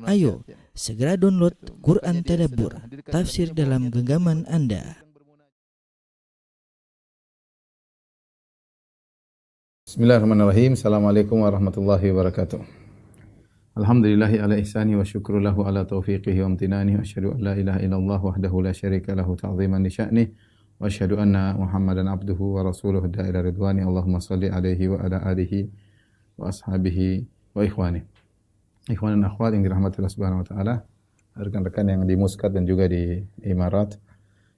Ayo, segera download Quran Tadabbur, tafsir dalam genggaman Anda. Bismillahirrahmanirrahim. Assalamualaikum warahmatullahi wabarakatuh. Alhamdulillahi ala ihsani wa syukru lahu ala taufiqihi wa amtinani wa asyhadu an la ilaha illallah wahdahu la syarika lahu ta'ziman li sya'ni wa asyhadu anna Muhammadan abduhu wa rasuluhu da'ila ridwani. Allahumma salli alaihi wa ala alihi wa ashabihi wa ikhwani. Ikhwan dan akhwat yang dirahmati Allah Subhanahu wa taala, rekan-rekan yang di Muscat dan juga di Imarat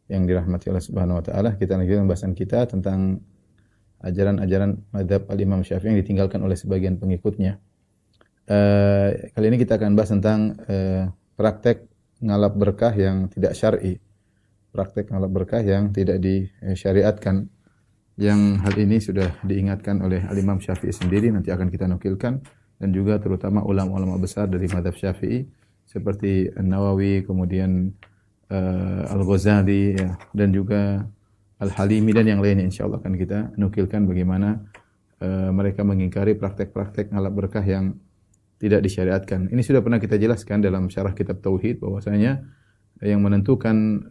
yang dirahmati Allah Subhanahu wa taala, kita lanjutkan pembahasan kita tentang ajaran-ajaran mazhab Al-Imam Syafi'i yang ditinggalkan oleh sebagian pengikutnya. Kali ini kita akan bahas tentang praktek ngalap berkah yang tidak syar'i. Praktek ngalap berkah yang tidak disyariatkan. Yang hal ini sudah diingatkan oleh Al-Imam Syafi'i sendiri, nanti akan kita nukilkan, dan juga terutama ulama-ulama besar dari mazhab Syafi'i seperti An-Nawawi, kemudian Al-Ghazali ya, dan juga Al-Halimi dan yang lainnya, insyaallah akan kita nukilkan bagaimana mereka mengingkari praktek-praktek ngalap berkah yang tidak disyariatkan. Ini sudah pernah kita jelaskan dalam syarah kitab Tauhid bahwasanya yang menentukan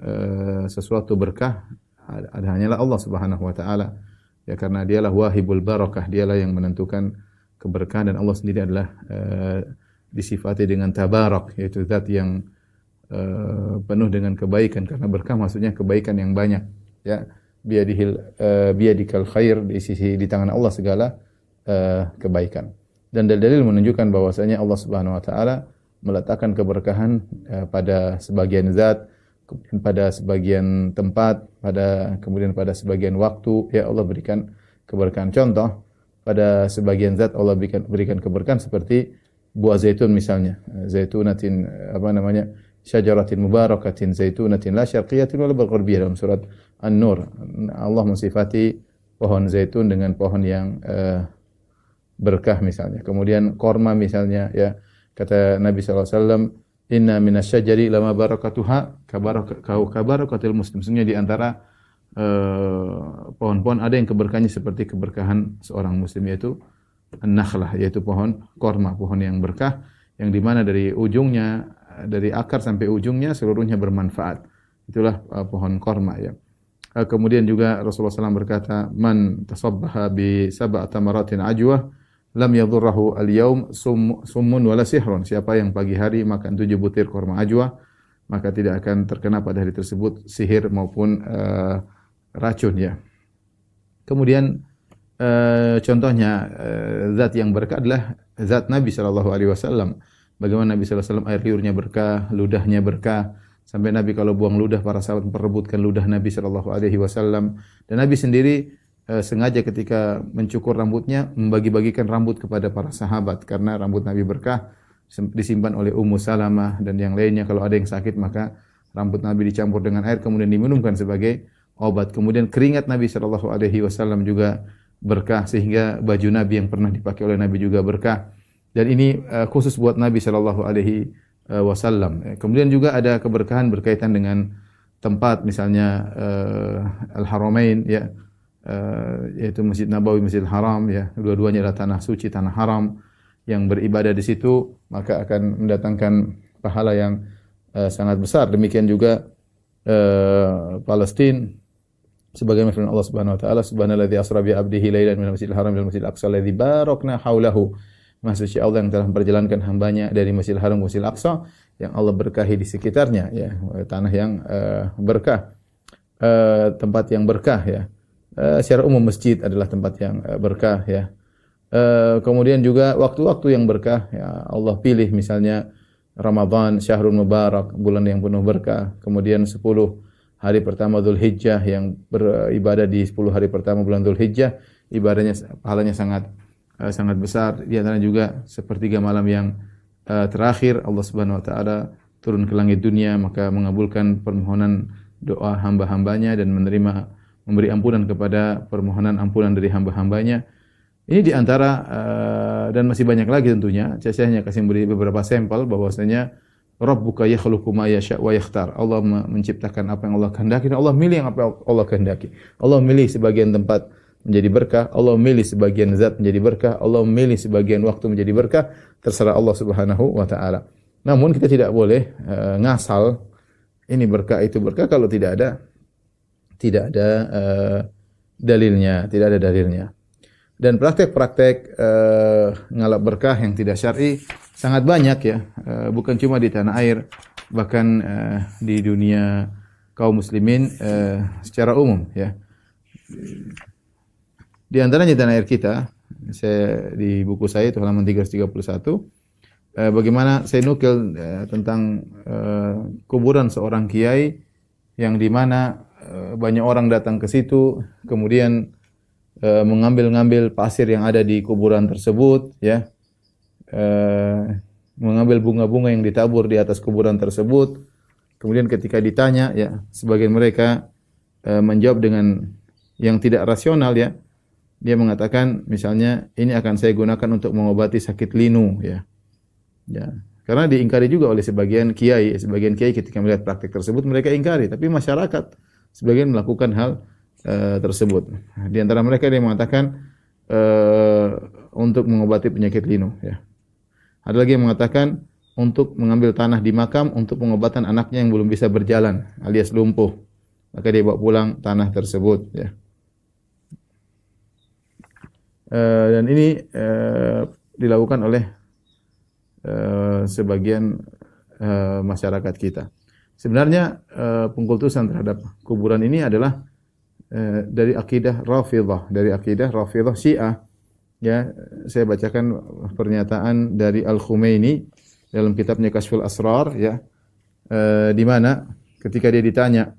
sesuatu berkah hanyalah Allah Subhanahu wa taala. Ya, karena dialah wahibul barakah, dialah yang menentukan keberkahan, dan Allah sendiri adalah disifati dengan tabarak, yaitu zat yang penuh dengan kebaikan, karena berkah maksudnya kebaikan yang banyak. Ya, biyadikal khair, di tangan Allah segala kebaikan. Dan dalil menunjukkan bahwasanya Allah Subhanahu wa taala meletakkan keberkahan pada sebagian zat, pada sebagian tempat, kemudian pada sebagian waktu, ya Allah berikan keberkahan. Contoh, pada sebagian zat Allah berikan keberkahan seperti buah zaitun misalnya. Zaitunatin syajaratin mubarakatin zaitunatin la syarqiyatin wala gharbiyyah, dalam surat An-Nur. Allah mensifati pohon zaitun dengan pohon yang berkah misalnya. Kemudian korma misalnya, ya, kata Nabi sallallahu alaihi wasallam, inna minasyajari lama barakatuha kabarakatil muslim. Sebenarnya di antara pohon-pohon ada yang keberkahannya seperti keberkahan seorang muslim, yaitu an-nakhlah, yaitu pohon korma, pohon yang berkah, yang dimana dari ujungnya, dari akar sampai ujungnya seluruhnya bermanfaat. Itulah pohon korma, ya. Kemudian juga Rasulullah SAW berkata, man tasabbaha bi sab'ati tamaratin ajwah lam yadhurruhu al-yawm summun wala sihrun. Siapa yang pagi hari makan 7 butir korma ajwa, maka tidak akan terkena pada hari tersebut sihir maupun racun, ya. Kemudian contohnya zat yang berkah adalah zat Nabi sallallahu alaihi wasallam. Bagaimana Nabi sallallahu alaihi wasallam air liurnya berkah, ludahnya berkah, sampai Nabi kalau buang ludah para sahabat memperebutkan ludah Nabi sallallahu alaihi wasallam. Dan Nabi sendiri sengaja ketika mencukur rambutnya membagi-bagikan rambut kepada para sahabat, karena rambut Nabi berkah, disimpan oleh Ummu Salamah dan yang lainnya. Kalau ada yang sakit maka rambut Nabi dicampur dengan air kemudian diminumkan sebagai obat. Kemudian keringat Nabi sallallahu alaihi wasallam juga berkah, sehingga baju Nabi yang pernah dipakai oleh Nabi juga berkah. Dan ini khusus buat Nabi sallallahu alaihi wasallam. Kemudian juga ada keberkahan berkaitan dengan tempat, misalnya Al-Haramain, ya, yaitu Masjid Nabawi, Masjidil Haram, ya. Dua-duanya adalah tanah suci, tanah haram. Yang beribadah di situ maka akan mendatangkan pahala yang sangat besar. Demikian juga Palestina, sebagaimana firman Allah Subhanahu wa taala, subhanalladzi asra bi 'abdihi lailan minal masjidil haram ilal masjidil aqsa alladzi barakna haulahu. Maha suci Allah yang telah memperjalankan hambanya dari Masjidil Haram ke Masjidil Aqsa yang Allah berkahi di sekitarnya, ya, tanah yang berkah, tempat yang berkah, ya. Secara umum masjid adalah tempat yang berkah, ya. Kemudian juga waktu-waktu yang berkah, ya, Allah pilih, misalnya Ramadan, syahrul mubarak, bulan yang penuh berkah. Kemudian 10 hari pertama Dzulhijjah, yang beribadah di 10 hari pertama bulan Dzulhijjah, ibadahnya, pahalanya sangat besar. Di antara juga sepertiga malam yang terakhir, Allah Subhanahu wa taala turun ke langit dunia, maka mengabulkan permohonan doa hamba-hambanya dan memberi ampunan kepada permohonan ampunan dari hamba-hambanya. Ini di antara dan masih banyak lagi tentunya. Saya hanya kasih beri beberapa sampel bahwasanya Rabbuka yakhluqu ma yasha' wa yakhtar. Allah menciptakan apa yang Allah kehendaki, dan Allah milih yang apa yang Allah kehendaki. Allah milih sebagian tempat menjadi berkah, Allah memilih sebagian zat menjadi berkah, Allah memilih sebagian waktu menjadi berkah, terserah Allah Subhanahu wa taala. Namun kita tidak boleh ngasal ini berkah itu berkah kalau tidak ada dalilnya, tidak ada dalilnya. Dan praktek-praktek ngalap berkah yang tidak syar'i sangat banyak ya, bukan cuma di tanah air, bahkan di dunia kaum muslimin secara umum ya. Di antaranya tanah air kita, di buku saya itu halaman 331, bagaimana saya nukil tentang kuburan seorang kiai yang di mana banyak orang datang ke situ, kemudian mengambil-ngambil pasir yang ada di kuburan tersebut, ya, mengambil bunga-bunga yang ditabur di atas kuburan tersebut. Kemudian ketika ditanya, ya, sebagian mereka menjawab dengan yang tidak rasional, ya. Dia mengatakan, misalnya, ini akan saya gunakan untuk mengobati sakit linu, ya. Ya, karena diingkari juga oleh sebagian kiai ketika melihat praktik tersebut mereka ingkari, tapi masyarakat sebagian melakukan hal tersebut. Di antara mereka dia mengatakan untuk mengobati penyakit linu, ya. Ada lagi yang mengatakan untuk mengambil tanah di makam untuk pengobatan anaknya yang belum bisa berjalan alias lumpuh, maka dia bawa pulang tanah tersebut, ya. Dan ini dilakukan oleh sebagian masyarakat kita. Sebenarnya pengkultusan terhadap kuburan ini adalah dari akidah Rafidhah Syiah. Ya, saya bacakan pernyataan dari Al-Khumaini dalam kitabnya Kashful Asrar, ya. Di mana ketika dia ditanya,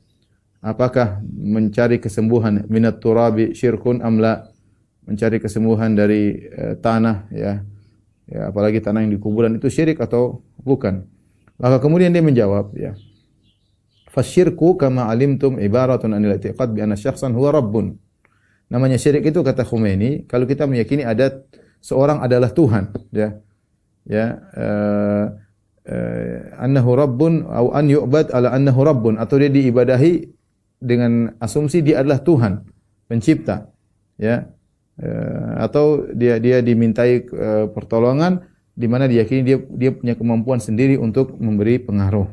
apakah mencari kesembuhan minat turabi syirkun amla, mencari kesembuhan dari tanah, ya. Ya, apalagi tanah yang di kuburan itu syirik atau bukan? Maka kemudian dia menjawab, ya. Fasyirku kama alimtum ibaratun anil i'tiqad bi anna syakhsan huwa rabbun. Namanya syirik itu kata Khumaini, kalau kita meyakini ada seorang adalah Tuhan, ya. Ya, annahu rabbun atau an yu'bad ala annahu rabbun, atau dia diibadahi dengan asumsi dia adalah Tuhan, pencipta, ya. Atau dia dimintai pertolongan di mana diyakini dia punya kemampuan sendiri untuk memberi pengaruh.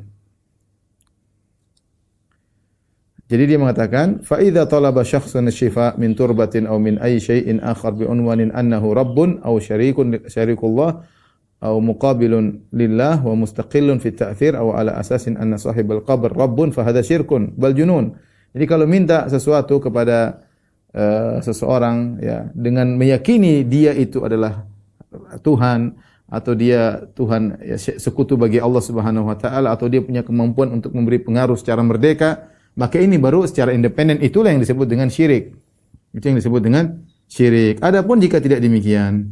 Jadi dia mengatakan, fa idza talaba syakhsun asy-syifa min turbatin aw min ayyi syai'in akhar bi unwanin annahu rabbun aw syarikullah aw muqabilun lillah wa mustaqillun fi ta'thir aw ala asasin anna sahibal qabr rabbun fa hadha syirkun bal junun. Jadi kalau minta sesuatu kepada seseorang, ya, dengan meyakini dia itu adalah Tuhan atau dia Tuhan, ya, sekutu bagi Allah Subhanahu wa taala, atau dia punya kemampuan untuk memberi pengaruh secara merdeka, maka ini baru secara independen, itulah yang disebut dengan syirik. Itu yang disebut dengan syirik. Adapun jika tidak demikian,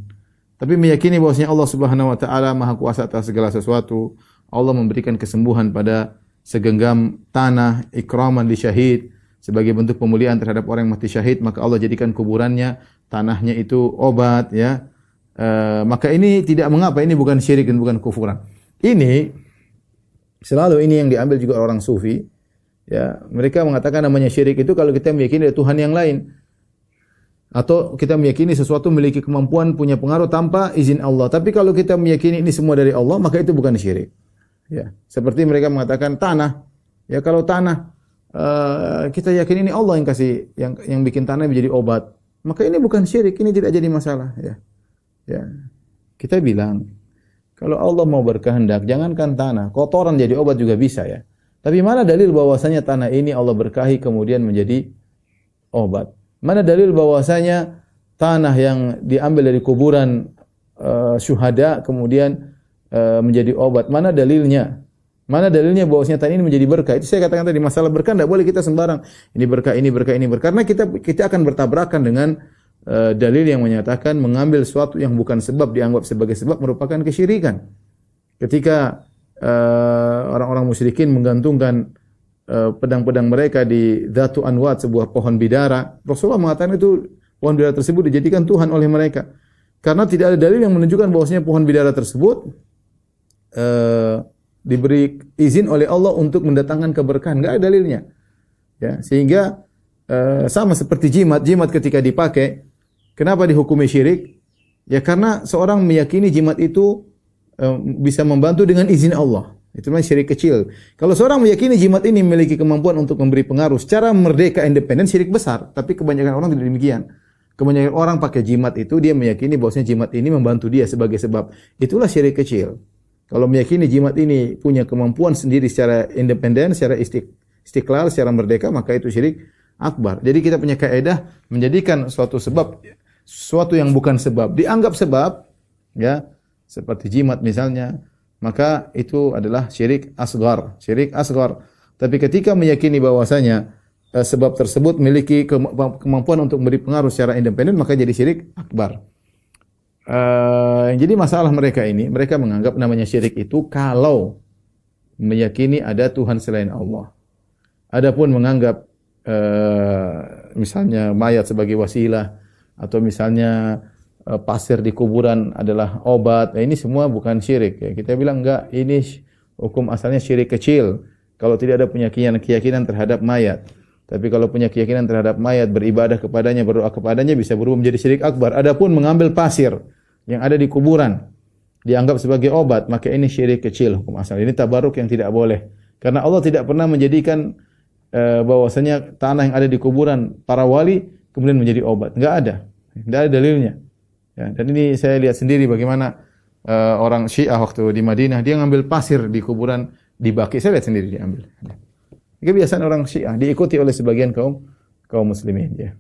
tapi meyakini bahwasanya Allah Subhanahu wa taala Maha Kuasa atas segala sesuatu, Allah memberikan kesembuhan pada segenggam tanah ikraman li syahid, sebagai bentuk pemuliaan terhadap orang yang mati syahid, maka Allah jadikan kuburannya, tanahnya itu obat, ya. Maka ini tidak mengapa, ini bukan syirik dan bukan kufuran. Ini selalu ini yang diambil juga orang sufi, ya. Mereka mengatakan namanya syirik itu kalau kita meyakini ada Tuhan yang lain, atau kita meyakini sesuatu memiliki kemampuan, punya pengaruh tanpa izin Allah. Tapi kalau kita meyakini ini semua dari Allah, maka itu bukan syirik, ya. Seperti mereka mengatakan tanah, ya, kalau tanah kita yakin ini Allah yang kasih, yang bikin tanah menjadi obat, maka ini bukan syirik, ini tidak jadi masalah, ya. Ya. Kita bilang kalau Allah mau berkehendak, jangankan tanah, kotoran jadi obat juga bisa, ya. Tapi mana dalil bahwasanya tanah ini Allah berkahi kemudian menjadi obat? Mana dalil bahwasanya tanah yang diambil dari kuburan syuhada kemudian menjadi obat? Mana dalilnya? Mana dalilnya bahwasanya tanah ini menjadi berkah? Itu saya katakan tadi, masalah berkah tidak boleh kita sembarang. Ini berkah, ini berkah, ini berkah. Karena kita akan bertabrakan dengan dalil yang menyatakan mengambil sesuatu yang bukan sebab dianggap sebagai sebab merupakan kesyirikan. Ketika orang-orang musyrikin menggantungkan pedang-pedang mereka di Dhatu Anwat, sebuah pohon bidara, Rasulullah mengatakan itu pohon bidara tersebut dijadikan Tuhan oleh mereka. Karena tidak ada dalil yang menunjukkan bahwasanya pohon bidara tersebut diberi izin oleh Allah untuk mendatangkan keberkahan, enggak ada dalilnya. Ya, sehingga sama seperti jimat ketika dipakai, kenapa dihukumi syirik? Ya karena seorang meyakini jimat itu bisa membantu dengan izin Allah. Itu namanya syirik kecil. Kalau seorang meyakini jimat ini memiliki kemampuan untuk memberi pengaruh secara merdeka independen, syirik besar. Tapi kebanyakan orang tidak demikian. Kebanyakan orang pakai jimat itu dia meyakini bahwasanya jimat ini membantu dia sebagai sebab. Itulah syirik kecil. Kalau meyakini jimat ini punya kemampuan sendiri secara independen, secara istiqlal, secara merdeka, maka itu syirik akbar. Jadi kita punya kaidah menjadikan suatu sebab, suatu yang bukan sebab dianggap sebab, ya, seperti jimat misalnya, maka itu adalah syirik asghar, syirik asghar. Tapi ketika meyakini bahwasanya sebab tersebut memiliki kemampuan untuk memberi pengaruh secara independen, maka jadi syirik akbar. Jadi masalah mereka ini, mereka menganggap namanya syirik itu kalau meyakini ada Tuhan selain Allah. Adapun menganggap misalnya mayat sebagai wasilah, atau misalnya pasir di kuburan adalah obat, ini semua bukan syirik. Ya. Kita bilang enggak, ini hukum asalnya syirik kecil. Kalau tidak ada keyakinan terhadap mayat. Tapi kalau punya keyakinan terhadap mayat, beribadah kepadanya, berdoa kepadanya, bisa berubah menjadi syirik akbar. Adapun mengambil pasir yang ada di kuburan dianggap sebagai obat, maka ini syirik kecil hukum asal. Ini tabaruk yang tidak boleh. Karena Allah tidak pernah menjadikan bahwasanya tanah yang ada di kuburan para wali kemudian menjadi obat. Enggak ada. Tidak ada dalilnya. Ya, dan ini saya lihat sendiri bagaimana orang Syiah waktu di Madinah, dia ngambil pasir di kuburan di Baqi. Saya lihat sendiri dia ambil. Kebiasaan orang Syiah diikuti oleh sebagian kaum muslimin, ya.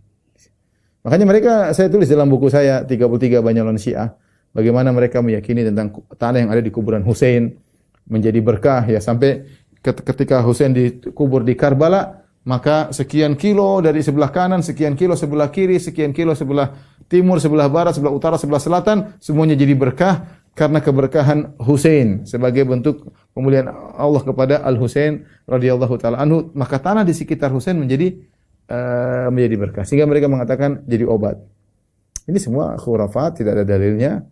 Makanya mereka, saya tulis dalam buku saya 33 Banyolan Syiah, bagaimana mereka meyakini tentang tanah yang ada di kuburan Husain menjadi berkah, ya, sampai ketika Husain dikubur di Karbala, maka sekian kilo dari sebelah kanan, sekian kilo sebelah kiri, sekian kilo sebelah timur, sebelah barat, sebelah utara, sebelah selatan, semuanya jadi berkah karena keberkahan Husain sebagai bentuk pemulihan Allah kepada Al-Husain radhiyallahu taala anhu, maka tanah di sekitar Husain menjadi berkah, sehingga mereka mengatakan jadi obat. Ini semua khurafat, tidak ada dalilnya,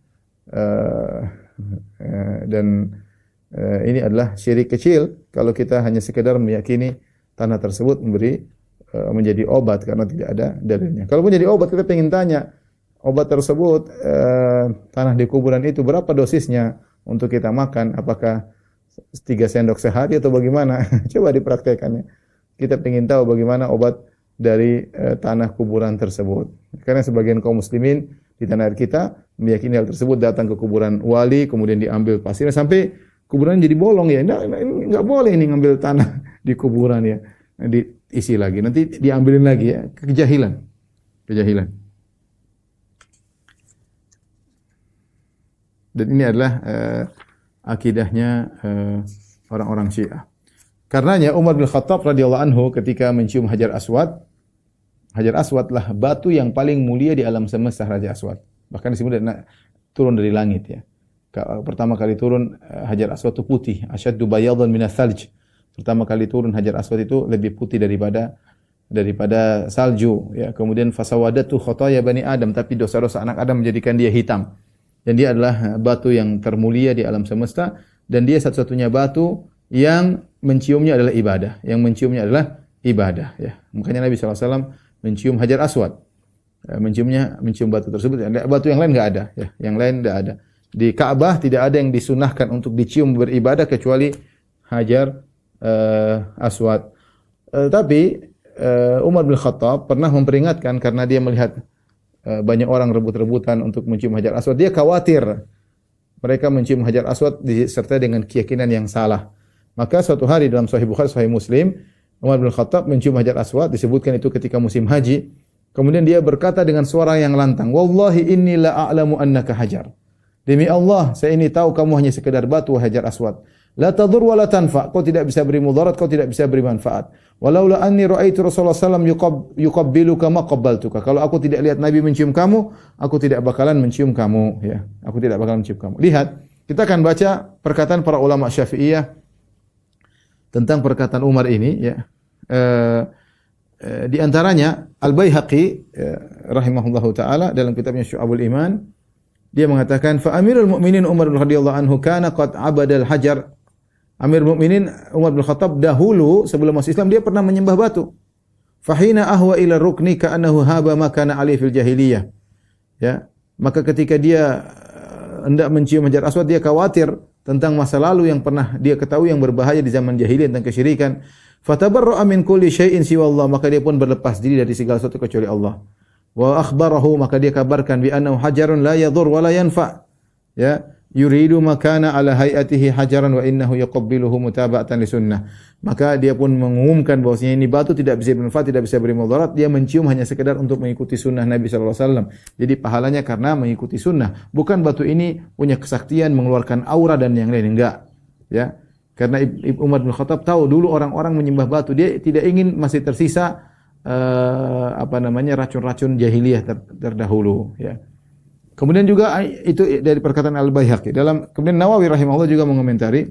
dan ini adalah syirik kecil kalau kita hanya sekedar meyakini tanah tersebut menjadi obat karena tidak ada dalilnya. Kalau menjadi obat, kita ingin tanya, obat tersebut tanah di kuburan itu berapa dosisnya untuk kita makan? Apakah 3 sendok sehari atau bagaimana? Coba dipraktekannya. Kita ingin tahu bagaimana obat dari tanah kuburan tersebut. Karena sebagian kaum muslimin di tanah air kita meyakini hal tersebut, datang ke kuburan wali kemudian diambil pasirnya sampai kuburan jadi bolong, ya. Enggak boleh ini ngambil tanah di kuburan, ya. Diisi lagi, nanti diambilin lagi, ya. Kejahilan. Dan ini adalah akidahnya orang-orang Syiah. Karenanya Umar bin Khattab radhiyallahu anhu ketika mencium Hajar Aswad lah batu yang paling mulia di alam semesta, Hajar Aswad. Bahkan disebut turun dari langit, ya. Pertama kali turun Hajar Aswad itu putih, asyaddu bayadan minas salj. Pertama kali turun Hajar Aswad itu lebih putih daripada salju, ya. Kemudian fasawadatu khotoya bani Adam, tapi dosa-dosa anak Adam menjadikan dia hitam. Dan dia adalah batu yang termulia di alam semesta, dan dia satu-satunya batu yang menciumnya adalah ibadah, ya. Makanya Nabi SAW mencium Hajar Aswad, mencium batu tersebut. Batu yang lain enggak ada, ya. Yang lain enggak ada. Di Ka'bah tidak ada yang disunahkan untuk dicium beribadah kecuali Hajar Aswad. Tapi Umar bin Khattab pernah memperingatkan karena dia melihat banyak orang rebut-rebutan untuk mencium Hajar Aswad. Dia khawatir mereka mencium Hajar Aswad disertai dengan keyakinan yang salah. Maka suatu hari dalam Sahih Bukhari, Sahih Muslim, Umar bin Khattab mencium Hajar Aswad, disebutkan itu ketika musim haji. Kemudian dia berkata dengan suara yang lantang, "Wallahi inni la a'lamu annaka hajar." Demi Allah, saya ini tahu kamu hanya sekedar batu, Hajar Aswad. La tadur wa la tanfa. Kau tidak bisa beri mudarat, kau tidak bisa beri manfaat. Walaula anni ra'aitu Rasulullah sallallahu alaihi wasallam yuqabbiluka ma qabbaltuka. Kalau aku tidak lihat Nabi mencium kamu, aku tidak bakalan mencium kamu, ya. Aku tidak bakalan mencium kamu. Lihat, kita akan baca perkataan para ulama Syafi'iyah tentang perkataan Umar ini, ya. Di antaranya Al-Baihaqi rahimahullahu taala dalam kitabnya Syu'abul Iman, dia mengatakan fa Amirul Mukminin Umar bin radhiyallahu anhu kana qad abadal hajar. Amir Mukminin Umar bin Khattab dahulu sebelum masuk Islam dia pernah menyembah batu. Fahina ahwa ila rukni ka'annahu haba ma kana ali fil jahiliyah. Ya, maka ketika dia hendak mencium Hajar Aswad, dia khawatir tentang masa lalu yang pernah dia ketahui yang berbahaya di zaman jahiliyah tentang kesyirikan. Fatabarra'a min kulli syai'in siwa Allah, maka dia pun berlepas diri dari segala sesuatu kecuali Allah. Wa akhbarahu, maka dia kabarkan bi annahu hajarun la yadur wa la yanfa. Ya, yuridu makana ala hayatihi hajaran wa innahu yaqabbiluhu mutaba'atan li sunnah. Maka dia pun mengumumkan bahwasanya ini batu tidak bisa bermanfaat, tidak bisa beri mudarat, dia mencium hanya sekedar untuk mengikuti sunnah Nabi sallallahu alaihi wasallam. Jadi pahalanya karena mengikuti sunnah. Bukan batu ini punya kesaktian mengeluarkan aura dan yang lain, enggak. Ya. Karena Umar bin Khattab tahu dulu orang-orang menyembah batu, dia tidak ingin masih tersisa racun-racun jahiliyah terdahulu, ya. Kemudian juga itu dari perkataan Al-Baihaqi. Kemudian Nawawi rahimahullah juga mengomentari,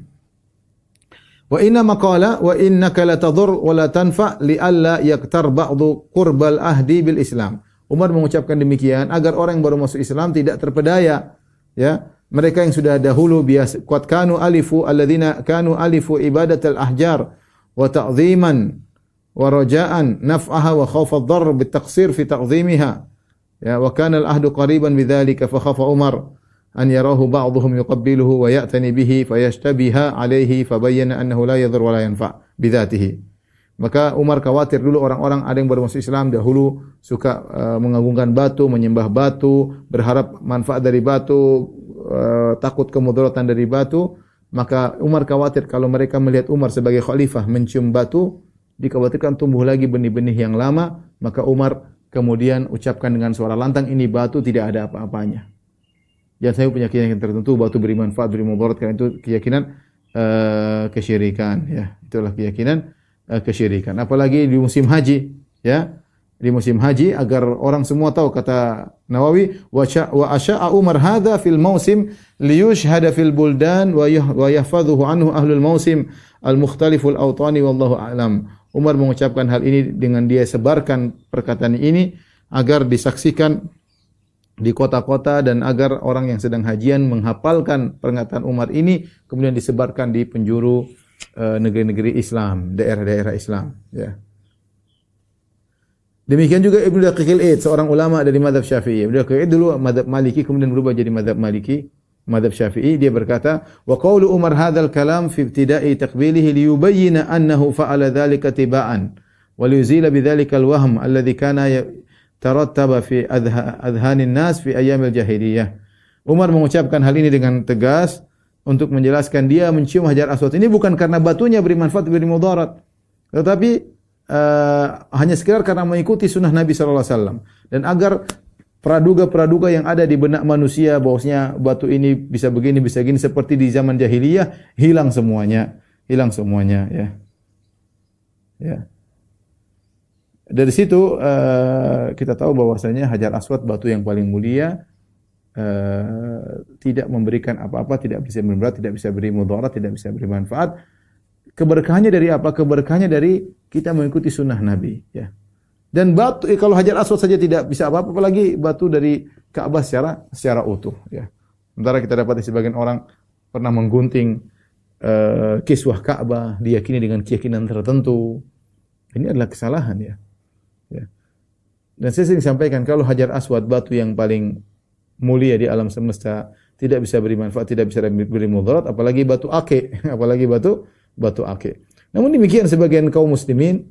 wa inna maqala wa innaka la tadur wa la tanfa li alla yaktar ba'du qurbal ahdi bil Islam. Umar mengucapkan demikian agar orang yang baru masuk Islam tidak terpedaya, ya. Mereka yang sudah dahulu biasa qad kanu alifu alladzina kanu alifu ibadatal ahjar wa ta'dhiman wa raja'an naf'aha wa khawfa ad-darr bit taqsir fi ta'dhimiha. Ya, wa kana al-ahdu qariban bidzalika fa khafa Umar an yarahu ba'dhum yuqabbiluhu wa ya'tani bihi fayashtabiha alayhi fabayyana annahu la yadur wa la yanfa' bidzatihi. Maka Umar khawatir dulu orang-orang ada yang baru masuk Islam dahulu suka mengagungkan batu, menyembah batu, berharap manfaat dari batu, takut kemudaratan dari batu. Maka Umar khawatir kalau mereka melihat Umar sebagai khalifah mencium batu, dikhawatirkan tumbuh lagi benih-benih yang lama. Maka Umar kemudian ucapkan dengan suara lantang, ini batu tidak ada apa-apanya. Jangan saya punya keyakinan tertentu batu beri manfaat, beri mudarat, karena itu keyakinan kesyirikan, ya. Itulah keyakinan kesyirikan. Apalagi di musim haji, ya. Di musim haji agar orang semua tahu, kata Nawawi, wa asya'a Umar hadza fil mausim liyushhada fil buldan wa yahfadhuhu anhu ahlul mausim al-mukhtaliful awtani wallahu a'lam. Umar mengucapkan hal ini dengan dia sebarkan perkataan ini agar disaksikan di kota-kota dan agar orang yang sedang hajian menghafalkan perkataan Umar ini kemudian disebarkan di penjuru negeri-negeri Islam, daerah-daerah Islam, ya. Demikian juga Ibnu Daqiq al-Id, seorang ulama dari mazhab Syafi'i. Ibnu Daqiq al-Id dulu mazhab Maliki kemudian berubah jadi mazhab Maliki, mazhab Syafi'i. Dia berkata, wa qaulu Umar hadzal kalam fi ibtida'i taqbilihi liyubayyana annahu fa'ala dzalika tiba'an wa liyuzila bidzalika al-wahm alladhi kana tarattaba fi adhanin nas fi ayyamil jahiliyah. Umar mengucapkan hal ini dengan tegas untuk menjelaskan dia mencium Hajar Aswad ini bukan karena batunya beri manfaat, beri mudarat, tetapi hanya sekedar karena mengikuti sunnah Nabi sallallahu alaihi wasallam, dan agar praduga-praduga yang ada di benak manusia bahwasanya batu ini bisa begini bisa gini seperti di zaman jahiliyah hilang semuanya, ya. Ya. Dari situ kita tahu bahwasanya Hajar Aswad batu yang paling mulia, tidak memberikan apa-apa, tidak bisa memberi berat, tidak bisa beri mudarat, tidak bisa beri manfaat. Keberkahannya dari apa? Keberkahannya dari kita mengikuti sunnah Nabi, ya. Dan batu, kalau Hajar Aswad saja tidak bisa apa-apa, apalagi batu dari Ka'bah secara utuh, ya. Sementara kita dapat sebagian orang pernah menggunting kiswah Ka'bah, diyakini dengan keyakinan tertentu. Ini adalah kesalahan, ya. Ya. Dan saya sering sampaikan, kalau Hajar Aswad batu yang paling mulia di alam semesta tidak bisa beri manfaat, tidak bisa beri mudarat, apalagi batu ake, apalagi batu ake. Namun demikian sebagian kaum muslimin,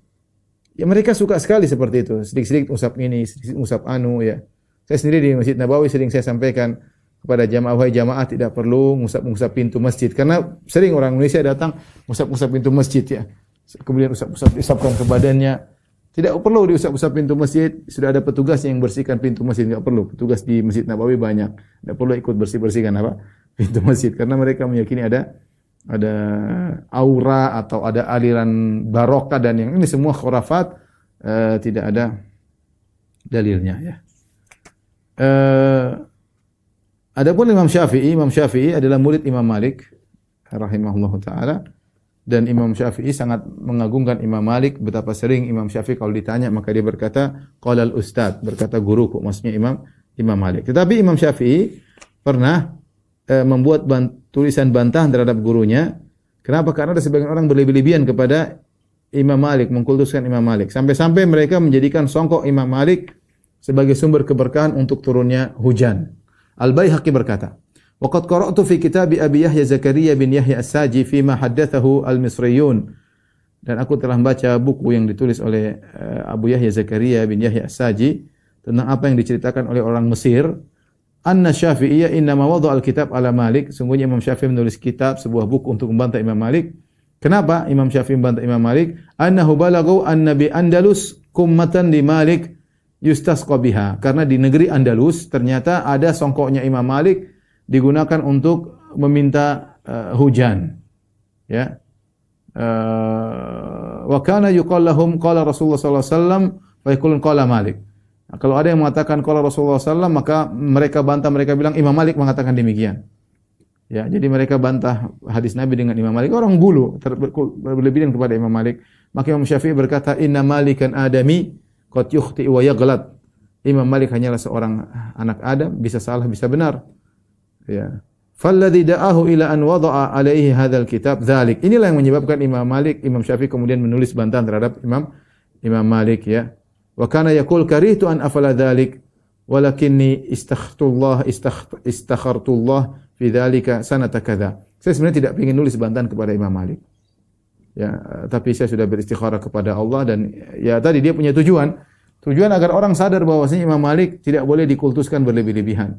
ya mereka suka sekali seperti itu. Sedikit-sedikit usap ini, sedikit usap anu, ya. Saya sendiri di Masjid Nabawi sering saya sampaikan kepada jamaah tidak perlu ngusap-ngusap pintu masjid, karena sering orang Indonesia datang ngusap-ngusap pintu masjid, ya. Kemudian usapkan ke badannya. Tidak perlu diusap-usap pintu masjid, sudah ada petugas yang bersihkan pintu masjid, enggak perlu. Petugas di Masjid Nabawi banyak. Tidak perlu ikut bersih-bersihkan pintu masjid, karena mereka meyakini ada aura atau ada aliran barokah, dan yang ini semua khurafat, tidak ada dalilnya, ya. Adapun Imam Syafi'i adalah murid Imam Malik rahimahullahu taala, dan Imam Syafi'i sangat mengagungkan Imam Malik. Betapa sering Imam Syafi'i kalau ditanya maka dia berkata qala al-ustad, berkata guruku, maksudnya Imam Malik. Tetapi Imam Syafi'i pernah membuat tulisan bantahan terhadap gurunya. Kenapa? Karena ada sebagian orang berlebih-lebihan kepada Imam Malik, mengkultuskan Imam Malik. Sampai-sampai mereka menjadikan songkok Imam Malik sebagai sumber keberkahan untuk turunnya hujan. Al-Baihaqi berkata, Wa qad qara'tu fi kitab Abi Yahya Zakaria bin Yahya As-Saji fi ma haddathahu al-Misriyun. Dan aku telah membaca buku yang ditulis oleh Abu Yahya Zakaria bin Yahya As-Saji tentang apa yang diceritakan oleh orang Mesir. Anna Syafi'iyya innama wada'a al-kitab ala Malik. Sungguhnya Imam Syafi'i menulis kitab, sebuah buku untuk membantah Imam Malik. Kenapa Imam Syafi'i membantah Imam Malik? Annahu balaghu anna bi Andalus kummatan li Malik yustasqa biha. Karena di negeri Andalus ternyata ada songkoknya Imam Malik digunakan untuk meminta hujan. Ya. Wa kana yuqal lahum qala Rasulullah sallallahu alaihi wasallam fa yaqulun qala Malik. Nah, kalau ada yang mengatakan qala Rasulullah sallallahu alaihi wasallam, maka mereka bantah, mereka bilang Imam Malik mengatakan demikian. Ya, jadi mereka bantah hadis Nabi dengan Imam Malik. Orang gulu berlebihan kepada Imam Malik. Maka Imam Syafi'i berkata, "Inna Malikan Adami qad yukhti wa yaghlat." Imam Malik hanyalah seorang anak Adam, bisa salah, bisa benar. Ya. Falladhi da'ahu ila an wada'a alaihi hadzal kitab dzalik. Inilah yang menyebabkan Imam Syafi'i kemudian menulis bantahan terhadap Imam Malik, ya. Wa kana yaqul karihtu an afala dzalik walakinni istakhartullah fi dzalika sanata kadza. Saya sebenarnya tidak ingin nulis bantahan kepada Imam Malik. Ya, tapi saya sudah beristikharah kepada Allah dan ya tadi dia punya tujuan agar orang sadar bahwasanya Imam Malik tidak boleh dikultuskan berlebih-lebihan.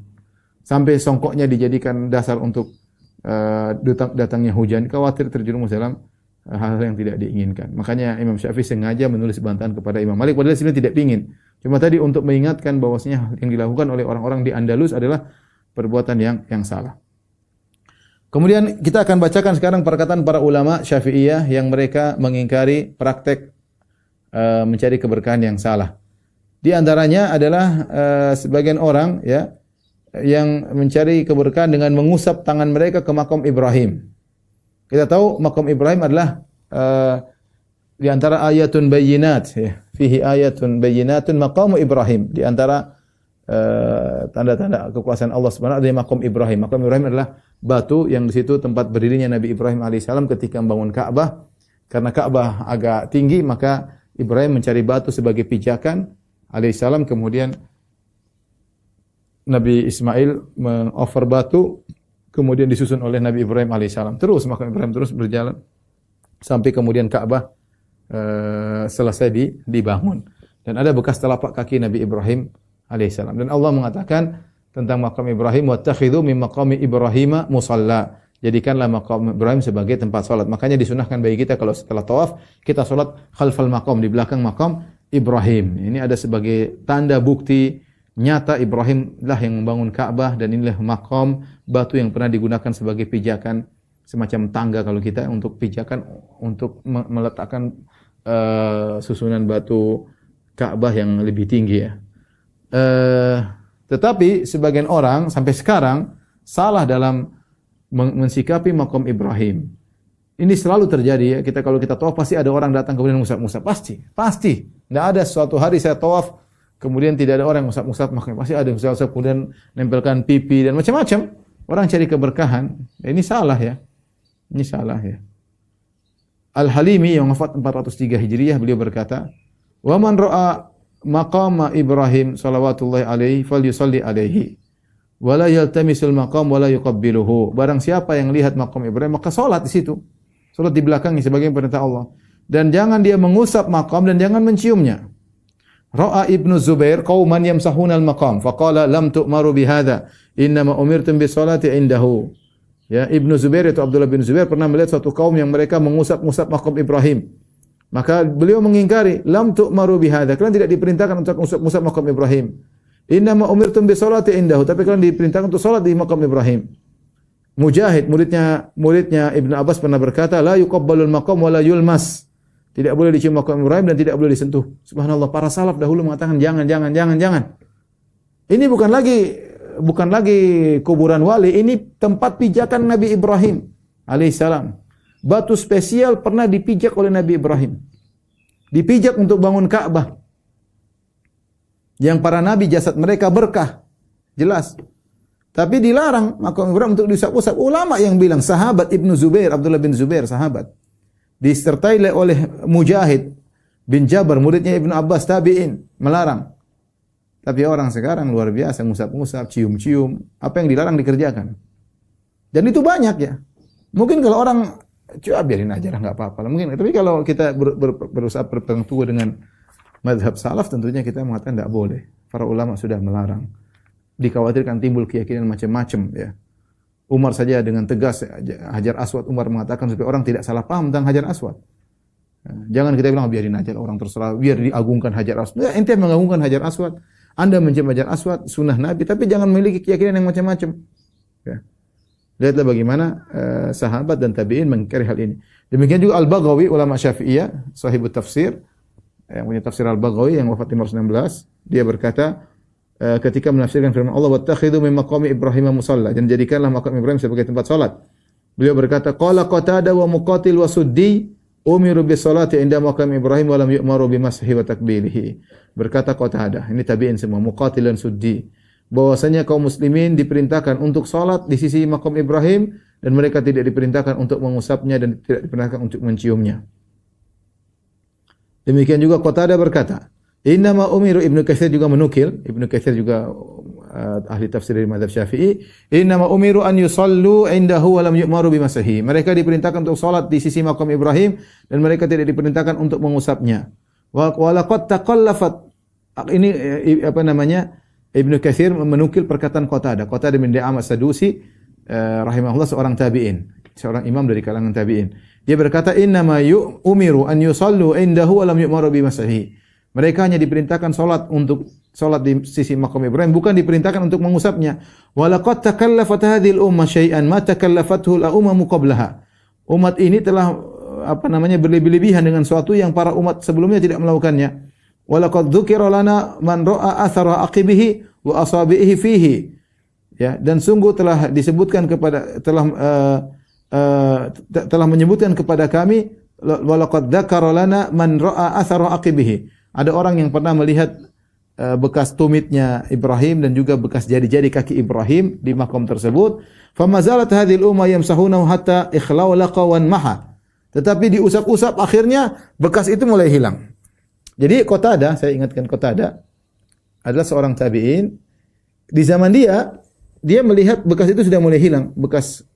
Sampai songkoknya dijadikan dasar untuk datangnya hujan, khawatir terjerumus dalam hal yang tidak diinginkan. Makanya Imam Syafi'i sengaja menulis bantahan kepada Imam Malik padahal sebenarnya tidak ingin. Cuma tadi untuk mengingatkan bahwasanya yang dilakukan oleh orang-orang di Andalus adalah perbuatan yang salah. Kemudian kita akan bacakan sekarang perkataan para ulama Syafi'iyah yang mereka mengingkari praktek mencari keberkahan yang salah. Di antaranya adalah sebagian orang ya yang mencari keberkahan dengan mengusap tangan mereka ke makam Ibrahim. Kita tahu makam Ibrahim adalah di antara ayatun bayyinat ya, fihi ayatun bayyinatun maqamu Ibrahim. Di antara tanda-tanda kekuasaan Allah Subhanahu wa taala makam Ibrahim. Makam Ibrahim adalah batu yang di situ tempat berdirinya Nabi Ibrahim alaihissalam ketika membangun Ka'bah. Karena Ka'bah agak tinggi, maka Ibrahim mencari batu sebagai pijakan alaihissalam. Kemudian Nabi Ismail mengoffer batu, kemudian disusun oleh Nabi Ibrahim alaihissalam. Terus makam Ibrahim terus berjalan sampai kemudian Ka'bah selesai dibangun. Dan ada bekas telapak kaki Nabi Ibrahim alaihissalam. Dan Allah mengatakan tentang makam Ibrahim, wattakhidhu min maqami Ibrahim musalla. Jadikanlah makam Ibrahim sebagai tempat salat. Makanya disunahkan bagi kita kalau setelah tawaf kita salat khalfal maqam, di belakang makam Ibrahim. Ini ada sebagai tanda bukti nyata Ibrahim lah yang membangun Ka'bah dan inilah makam batu yang pernah digunakan sebagai pijakan semacam tangga kalau kita untuk pijakan untuk meletakkan susunan batu Ka'bah yang lebih tinggi ya. Tetapi sebagian orang sampai sekarang salah dalam mensikapi makam Ibrahim. Ini selalu terjadi ya. Kalau kita tawaf pasti ada orang datang kemudian ngusap-ngusap, pasti. Tidak ada suatu hari saya tawaf kemudian tidak ada orang yang ngusap-ngusap, makanya pasti ada yang ngusap-ngusap kemudian nempelkan pipi dan macam-macam. Orang cari keberkahan. Ini salah ya. Ini salah ya. Al-Halimi yang wafat 403 Hijriah beliau berkata, "Wa man ra'a maqama Ibrahim salawatullahi alaihi falyusalli alaihi wa la yaltamisul maqam wa la yuqabbiluhu." Barang siapa yang lihat maqam Ibrahim maka salat di situ. Salat di belakangnya sebagai perintah Allah. Dan jangan dia mengusap maqam dan jangan menciumnya. Ra'a Ibnu Zubair qauman yamsahuna al-maqam faqala lam tu'maru bihadza innama umirtum bisolati indahu. Ya, Ibnu Zubair itu Abdullah bin Zubair pernah melihat suatu kaum yang mereka mengusap-ngusap maqam Ibrahim. Maka beliau mengingkari, lam tu'maru bihadza. Kalian tidak diperintahkan untuk mengusap-ngusap maqam Ibrahim. Innama umirtum bisolati indahu. Tapi kalian diperintahkan untuk salat di maqam Ibrahim. Mujahid, muridnya Ibnu Abbas pernah berkata, la yuqabbalul maqam wa la yulmas. Tidak boleh dicium maqam Ibrahim dan tidak boleh disentuh. Subhanallah, para salaf dahulu mengatakan jangan. Ini bukan lagi kuburan wali, ini tempat pijakan Nabi Ibrahim alaihissalam. Batu spesial pernah dipijak oleh Nabi Ibrahim. Dipijak untuk bangun Ka'bah. Yang para nabi jasad mereka berkah. Jelas. Tapi dilarang maqam Ibrahim untuk diusap-usap. Ulama yang bilang, sahabat Ibnu Zubair, Abdullah bin Zubair, sahabat. Disertai oleh Mujahid bin Jabir, muridnya Ibnu Abbas, tabi'in, melarang. Tapi orang sekarang luar biasa, ngusap-ngusap, cium-cium. Apa yang dilarang dikerjakan. Dan itu banyak ya. Mungkin kalau orang coba biarin aja lah, nggak apa-apa lah. Mungkin, tapi kalau kita berusaha berpegang teguh dengan mazhab salaf, tentunya kita mengatakan tidak boleh. Para ulama sudah melarang. Dikhawatirkan timbul keyakinan macam-macam ya. Umar saja dengan tegas Hajar Aswad, Umar mengatakan supaya orang tidak salah paham tentang Hajar Aswad. Jangan kita bilang biarin aja orang terserah, biar diagungkan Hajar Aswad. Ente mengagungkan Hajar Aswad, Anda mencium Hajar Aswad, sunnah Nabi, tapi jangan memiliki keyakinan yang macam-macam. Ya. Lihatlah bagaimana sahabat dan tabi'in mengingkari hal ini. Demikian juga Al-Baghawi, ulama Syafi'iyah, sahibut tafsir, yang punya tafsir Al-Baghawi yang wafat 516, dia berkata ketika menafsirkan firman Allah, "Wattakhidhu min maqami Ibrahim musalla," dan jadikanlah makam Ibrahim sebagai tempat salat. Beliau berkata, "Qala Qatadah wa Muqatil wa Suddi umiru bis salati inda maqam Ibrahim wa lam yu'maru bi mashihi wa takbilihi." Berkata Qatadah, ini tabi'in semua, Muqatil dan Suddi, bahwasanya kaum muslimin diperintahkan untuk salat di sisi makam Ibrahim dan mereka tidak diperintahkan untuk mengusapnya dan tidak diperintahkan untuk menciumnya. Demikian juga Qatadah berkata, "Innama umiru," Ibnu Katsir juga menukil, Ibnu Katsir juga ahli tafsir dari mazhab Syafi'i, "Innama umiru an yusallu indahu wa lam yu'maru bimashihi." Mereka diperintahkan untuk salat di sisi makam Ibrahim dan mereka tidak diperintahkan untuk mengusapnya. Wa laqad taqallafat, ini apa namanya? Ibnu Katsir menukil perkataan Qatadah. Qatadah bin Di'amah As-Sadusi rahimahullah, seorang tabi'in, seorang imam dari kalangan tabi'in. Dia berkata, "Innama umiru an yusallu indahu wa lam yu'maru bimashihi." Mereka hanya diperintahkan untuk salat di sisi makam Ibrahim, bukan diperintahkan untuk mengusapnya. Wa laqad takallafat hadhil ummah syai'an ma takallafathu al-umamu qablaha. Umat ini telah berlebih-lebihan dengan sesuatu yang para umat sebelumnya tidak melakukannya. Wa laqad dzukira lana man ra'a athara aqibihi wa asabihi fihi. Ya, dan sungguh telah disebutkan telah menyebutkan kepada kami, wa laqad dzakara lana man ra'a athara aqibihi. Ada orang yang pernah melihat bekas tumitnya Ibrahim dan juga bekas jari-jari kaki Ibrahim di makam tersebut. Famazalat hadhil ummah yamsahunahu hatta ikhlawlaqa wan maha. Tetapi diusap-usap akhirnya bekas itu mulai hilang. Jadi Qatadah, saya ingatkan Qatadah adalah seorang tabi'in. Di zaman dia melihat bekas itu sudah mulai hilang, bekas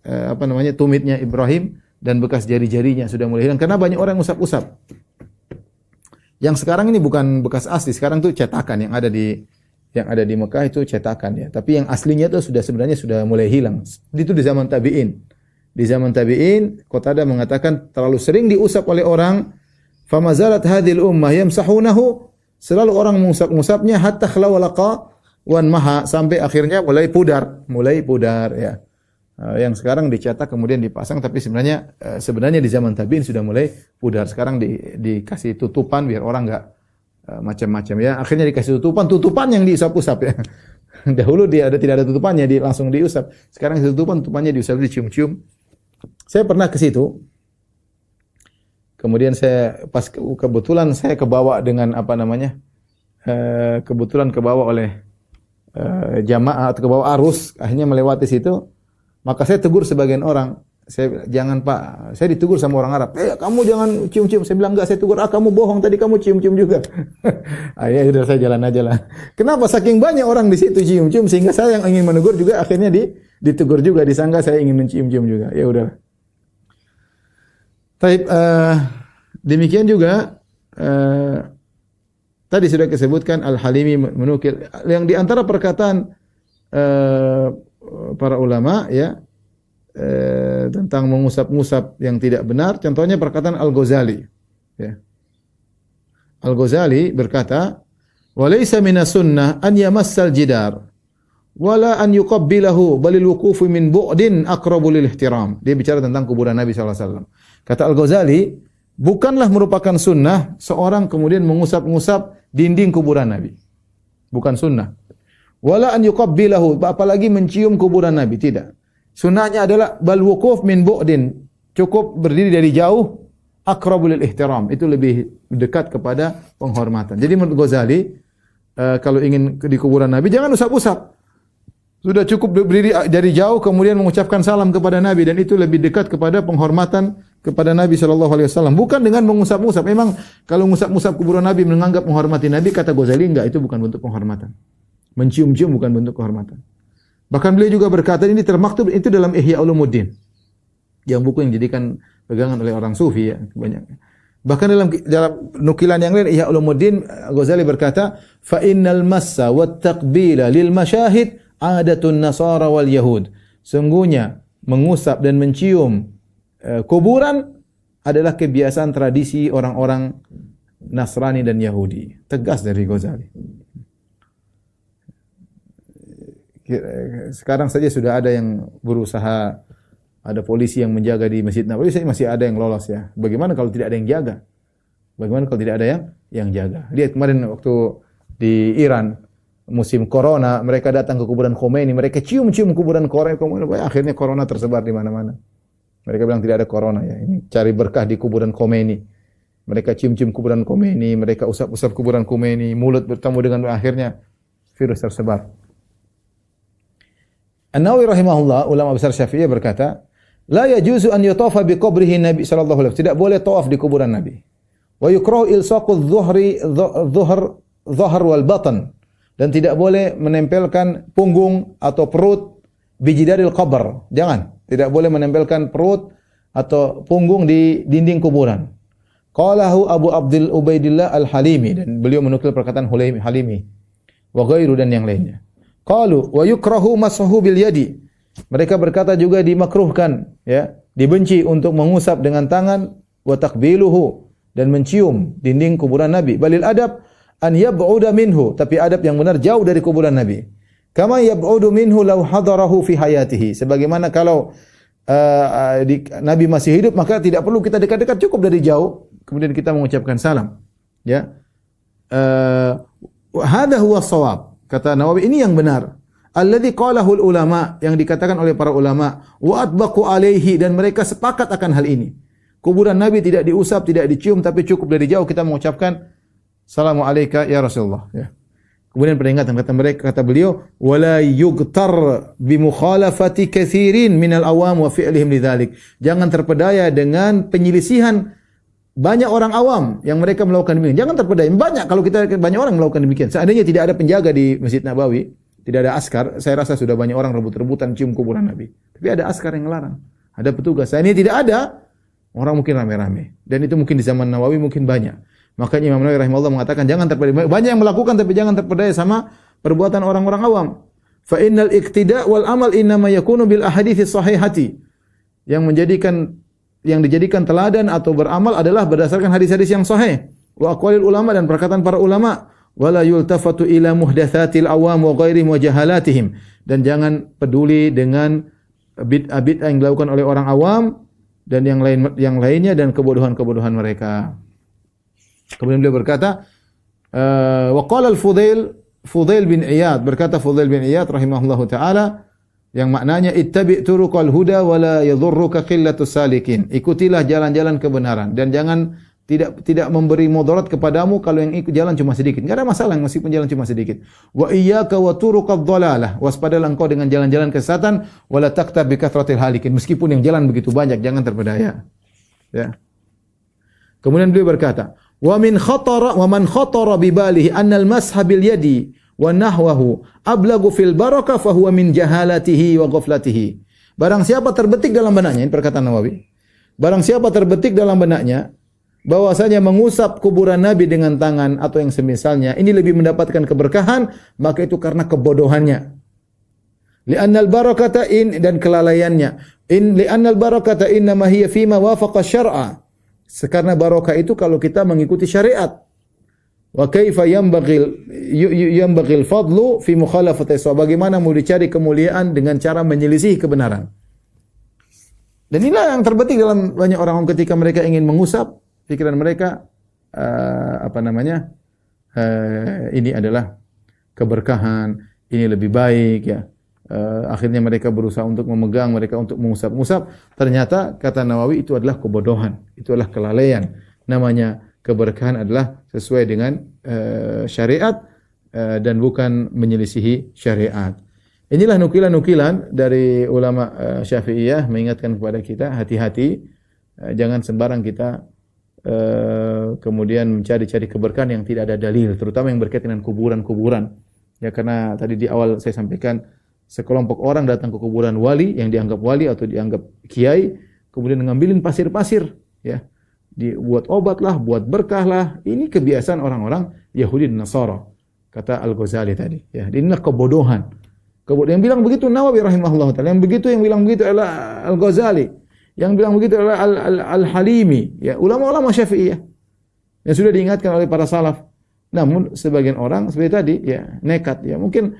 tumitnya Ibrahim dan bekas jari-jarinya sudah mulai hilang karena banyak orang usap-usap. Yang sekarang ini bukan bekas asli, sekarang tuh cetakan yang ada di Mekah itu cetakan ya. Tapi yang aslinya itu sebenarnya sudah mulai hilang. Itu di zaman tabi'in. Di zaman tabi'in, Qatadah mengatakan terlalu sering diusap oleh orang, famazalat hadhil ummah yamsahunahu, selalu orang mengusap-usapnya hatta khlawlaqa wan maha, sampai akhirnya mulai pudar ya. Yang sekarang dicetak kemudian dipasang, tapi sebenarnya di zaman tabi'in sudah mulai pudar. Sekarang dikasih tutupan biar orang enggak macam-macam ya. Akhirnya dikasih tutupan yang diusap-usap ya. Dahulu tidak ada tutupannya, langsung diusap. Sekarang tutupannya diusap, dicium-cium. Saya pernah ke situ. Kemudian kebetulan saya kebawa dengan kebetulan kebawa oleh jamaah atau kebawa arus, akhirnya melewati situ. Maka saya tegur sebagian orang. Jangan Pak, saya ditegur sama orang Arab. Kamu jangan cium-cium. Saya bilang enggak, saya tegur, kamu bohong tadi, kamu cium-cium juga. Akhirnya sudah, saya jalan aja lah. Kenapa? Saking banyak orang di situ cium-cium sehingga saya yang ingin menegur juga akhirnya ditegur juga, disangka saya ingin mencium-cium juga. Ya udah. Demikian juga tadi sudah disebutkan Al-Halimi menukil yang di antara perkataan para ulama ya tentang mengusap-ngusap yang tidak benar, contohnya perkataan Al-Ghazali ya. Al-Ghazali berkata, "Wa laysa minas sunnah an yamassal jidar wala an yuqabbilahu balil wuqufu min bu'din aqrabu lil ihtiram." Dia bicara tentang kuburan Nabi sallallahu alaihi wasallam. Kata Al-Ghazali, bukanlah merupakan sunnah seorang kemudian mengusap-ngusap dinding kuburan Nabi. Bukan sunnah. Wala an yuqabbilahu, apalagi mencium kuburan Nabi, tidak. Sunnahnya adalah bal wuquf min bu'din, cukup berdiri dari jauh, aqrabul ihtiram, itu lebih dekat kepada penghormatan. Jadi menurut Ghazali, kalau ingin di kuburan Nabi jangan usap-usap. Sudah cukup berdiri dari jauh kemudian mengucapkan salam kepada Nabi, dan itu lebih dekat kepada penghormatan kepada Nabi sallallahu alaihi wasallam, bukan dengan mengusap-usap. Memang kalau mengusap-usap kuburan Nabi menganggap menghormati Nabi, kata Ghazali enggak, itu bukan bentuk penghormatan. Mencium-cium bukan bentuk kehormatan. Bahkan beliau juga berkata, ini termaktub itu dalam Ihya Ulumuddin, yang buku yang dijadikan pegangan oleh orang sufi ya, banyak. Bahkan dalam nukilan yang lain Ihya Ulumuddin, Ghazali berkata, fa innal massa wat taqbila lil masyahid adatun nasara wal yahud. Sungguhnya mengusap dan mencium kuburan adalah kebiasaan tradisi orang-orang Nasrani dan Yahudi. Tegas dari Ghazali. Sekarang saja sudah ada yang berusaha, ada polisi yang menjaga di Masjid Nabawi, masih ada yang lolos ya. Bagaimana kalau tidak ada yang jaga? Bagaimana kalau tidak ada yang jaga? Lihat kemarin waktu di Iran musim corona, mereka datang ke kuburan Khomeini, mereka cium-cium kuburan Khomeini, akhirnya corona tersebar di mana-mana. Mereka bilang tidak ada corona ya. Ini cari berkah di kuburan Khomeini. Mereka cium-cium kuburan Khomeini, mereka usap-usap kuburan Khomeini, mulut bertemu dengan akhirnya virus tersebar. An-Nawawi rahimahullah, ulama besar Syafi'iyah berkata, la yajuzu an yutafa bi qabrihi Nabi sallallahu alaihi wasallam. Tidak boleh tawaf di kuburan Nabi. Wa yukrahu ilsaqu dhuhr wal batan. Dan tidak boleh menempelkan punggung atau perut bijidaril qabr. Jangan. Tidak boleh menempelkan perut atau punggung di dinding kuburan. Qalahu Abu Abdul Ubaidillah Al-Halimi, dan beliau menukil perkataan Halimi wa ghairu dan yang lainnya. Qalu wa yukrahu mashu bil yadi. Mereka berkata juga dimakruhkan ya, dibenci untuk mengusap dengan tangan, wa taqbiluhu, dan mencium dinding kuburan Nabi. Balil adab an yab'uda minhu, tapi adab yang benar jauh dari kuburan Nabi. Kama yab'udu minhu law hadarahu fi hayatihi. Sebagaimana kalau Nabi masih hidup, maka tidak perlu kita dekat-dekat, cukup dari jauh kemudian kita mengucapkan salam. Ya. Hadha huwa shawab. Kata Nawawi, ini yang benar. Alladzi qalahul ulama, yang dikatakan oleh para ulama, wa atbaqu alaihi, dan mereka sepakat akan hal ini. Kuburan Nabi tidak diusap, tidak dicium, tapi cukup dari jauh kita mengucapkan salamu alayka ya Rasulullah ya. Kemudian peringatan kata beliau, wala yughtar bi mukhalafati katsirin minal awam wa fi'lihim lidzalik. Jangan terpedaya dengan penyelisihan banyak orang awam yang mereka melakukan demikian. Jangan terpedaya. Banyak kalau kita banyak orang melakukan demikian. Seandainya tidak ada penjaga di Masjid Nabawi, tidak ada askar, saya rasa sudah banyak orang rebut-rebutan cium kuburan Nabi. Tapi ada askar yang melarang. Ada petugas. Seandainya tidak ada, orang mungkin rame-rame. Dan itu mungkin di zaman Nawawi mungkin banyak. Makanya Imam Nawawi rahimahullah mengatakan jangan terpedaya. Banyak yang melakukan tapi jangan terpedaya sama perbuatan orang-orang awam. Fa innal iqtida' wal amal innama yakunu bil ahadits sahihati. Yang dijadikan teladan atau beramal adalah berdasarkan hadis-hadis yang sahih. Wa aqwalil ulama, dan perkataan para ulama. Wala yultafatu ila muhdatsatil awam wa ghairihim wa jahalatihim. Dan jangan peduli dengan bid'ah yang dilakukan oleh orang awam dan yang lainnya dan kebodohan-kebodohan mereka. Kemudian beliau berkata, wa qala al-Fudail bin Iyad, berkata Fudail bin Iyad rahimahullahu taala, yang maknanya ittabi' turuqal huda wa la yadhurruka qillatus salikin. Ikutilah jalan-jalan kebenaran dan jangan tidak memberi mudarat kepadamu kalau yang ikut jalan cuma sedikit. Enggak ada masalah meskipun jalan cuma sedikit. Wa iyyaka wa turuqad dhalalah. Waspadalah engkau dengan jalan-jalan kesesatan, wa la taqtab bi kathratil halikin. Meskipun yang jalan begitu banyak, jangan terpedaya. Ya. Kemudian beliau berkata, wa man khatara bi balihi anna al-masha bil yadi wa nahwahu ablagu fil barakah fa huwa min jahalatihi wa ghaflatihi. Barang siapa terbetik dalam benaknya, ini perkataan Nawawi. Barang siapa terbetik dalam benaknya bahwasanya mengusap kuburan Nabi dengan tangan atau yang semisalnya ini lebih mendapatkan keberkahan, maka itu karena kebodohannya. Li'annal barakata dan kelalaiannya. Li'annal barakata innama hiya fima wafaqa syar'a. Karena barokah itu kalau kita mengikuti syariat. Wa kaifa yanbaghil fadlu fi mukhalafati shawab. Bagaimana mau dicari kemuliaan dengan cara menyelisih kebenaran. Dan inilah yang terbetik dalam banyak orang ketika mereka ingin mengusap pikiran mereka ini adalah keberkahan, ini lebih baik ya. Akhirnya mereka berusaha untuk memegang, mereka untuk mengusap-ngusap. Ternyata kata Nawawi itu adalah kebodohan, itu adalah kelalaian. Namanya keberkahan adalah sesuai dengan syariat dan bukan menyelisihi syariat. Inilah nukilan-nukilan dari ulama Syafi'iyah mengingatkan kepada kita hati-hati, jangan sembarang kita kemudian mencari-cari keberkahan yang tidak ada dalil, terutama yang berkaitan dengan kuburan-kuburan. Ya karena tadi di awal saya sampaikan sekelompok orang datang ke kuburan wali yang dianggap wali atau dianggap kiai, kemudian ngambilin pasir-pasir, ya, dibuat obat lah, buat berkah lah. Ini kebiasaan orang-orang Yahudi dan Nasara, kata Al-Ghazali tadi. Ya, inilah kebodohan. Yang bilang begitu Nawawi rahimahullah taala, yang bilang begitu adalah Al-Ghazali, yang bilang begitu adalah Al-Halimi, ya, ulama-ulama Syafi'iyah yang sudah diingatkan oleh para salaf. Namun sebagian orang seperti tadi, ya, nekat, ya, mungkin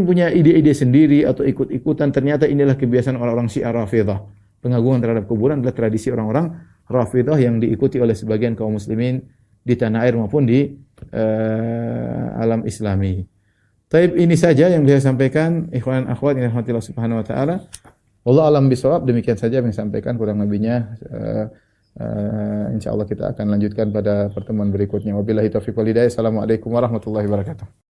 punya ide-ide sendiri atau ikut-ikutan. Ternyata inilah kebiasaan orang-orang Syiah Rafidhah. Pengagungan terhadap kuburan adalah tradisi orang-orang Rafidhah yang diikuti oleh sebagian kaum muslimin di tanah air maupun di alam Islami. Taib, ini saja yang bisa sampaikan, ikhwan akhwat yang dirahmati Allah Subhanahu wa taala. Wallahu alam bisawab. Demikian saja yang disampaikan, kurang lebihnya insyaallah kita akan lanjutkan pada pertemuan berikutnya. Wabillahi taufiq wal hidayah. Assalamualaikum warahmatullahi wabarakatuh.